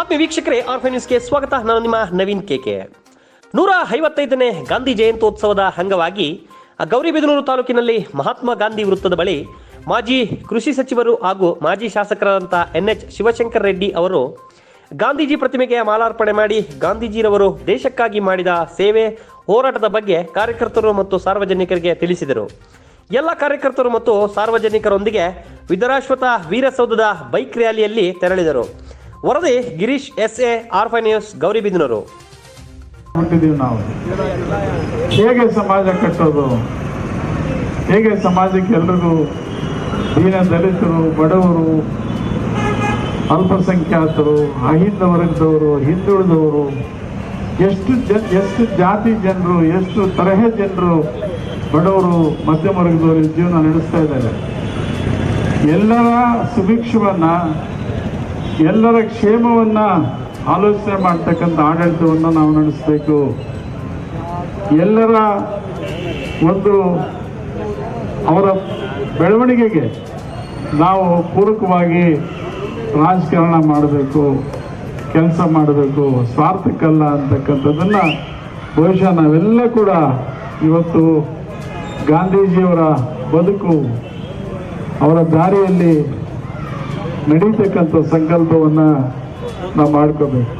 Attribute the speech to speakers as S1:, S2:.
S1: ಆತ್ಮೀಯ ವೀಕ್ಷಕರೇ, ಆರ್ಫೆ ನ್ಯೂಸ್ಗೆ ಸ್ವಾಗತ. ನಾನು ನಿಮ್ಮ ನವೀನ್ ಕೆಕೆ. 155ನೇ ಗಾಂಧಿ ಜಯಂತ್ಯೋತ್ಸವದ ಅಂಗವಾಗಿ ಗೌರಿಬಿದನೂರು ತಾಲೂಕಿನಲ್ಲಿ ಮಹಾತ್ಮ ಗಾಂಧಿ ವೃತ್ತದ ಬಳಿ ಮಾಜಿ ಕೃಷಿ ಸಚಿವರು ಹಾಗೂ ಮಾಜಿ ಶಾಸಕರಾದಂಥ NH ಶಿವಶಂಕರ್ ರೆಡ್ಡಿ ಅವರು ಗಾಂಧೀಜಿ ಪ್ರತಿಮೆಗೆ ಮಾಲಾರ್ಪಣೆ ಮಾಡಿ ಗಾಂಧೀಜಿರವರು ದೇಶಕ್ಕಾಗಿ ಮಾಡಿದ ಸೇವೆ ಹೋರಾಟದ ಬಗ್ಗೆ ಕಾರ್ಯಕರ್ತರು ಮತ್ತು ಸಾರ್ವಜನಿಕರಿಗೆ ತಿಳಿಸಿದರು. ಎಲ್ಲ ಕಾರ್ಯಕರ್ತರು ಮತ್ತು ಸಾರ್ವಜನಿಕರೊಂದಿಗೆ ವಿಧರಾಶ್ವಥ ವೀರಸೌಧದ ಬೈಕ್ ರ್ಯಾಲಿಯಲ್ಲಿ ತೆರಳಿದರು. ವರದಿ ಗಿರೀಶ್ SA, ಆರ್ಫೆ ನ್ಯೂಸ್, ಗೌರಿಬಿದನೂರು.
S2: ನಾವು ಹೇಗೆ ಸಮಾಜ ಕಟ್ಟೋದು, ಹೇಗೆ ಸಮಾಜಕ್ಕೆ ಎಲ್ರಿಗೂ ದೀನ ದಲಿತರು, ಬಡವರು, ಅಲ್ಪಸಂಖ್ಯಾತರು, ಅಹಿಂದ ವರ್ಗದವರು, ಹಿಂದುಳಿದವರು, ಎಷ್ಟು ಜಾತಿ ಜನರು, ಎಷ್ಟು ತರಹ ಜನರು, ಬಡವರು, ಮಧ್ಯಮ ವರ್ಗದವರು ಜೀವನ ನಡೆಸ್ತಾ ಇದ್ದಾರೆ. ಎಲ್ಲರ ಸುಭಿಕ್ಷವನ್ನ, ಎಲ್ಲರ ಕ್ಷೇಮವನ್ನ ಆಲೋಚನೆ ಮಾಡ್ತಕ್ಕಂಥ ಆಡಳಿತವನ್ನು ನಾವು ನಡೆಸಬೇಕು. ಎಲ್ಲರ ಒಂದು ಅವರ ಬೆಳವಣಿಗೆಗೆ ನಾವು ಪೂರಕವಾಗಿ ರಾಜಕಾರಣ ಮಾಡಬೇಕು, ಕೆಲಸ ಮಾಡಬೇಕು, ಸ್ವಾರ್ಥಕ್ಕಲ್ಲ ಅಂತಕ್ಕಂಥದ್ದನ್ನು ಬಹುಶಃ ನಾವೆಲ್ಲ ಕೂಡ ಇವತ್ತು ಗಾಂಧೀಜಿಯವರ ಬದುಕು, ಅವರ ದಾರಿಯಲ್ಲಿ ನಡೀತಕ್ಕಂಥ ಸಂಕಲ್ಪವನ್ನು ನಾವು ಮಾಡ್ಕೋಬೇಕು.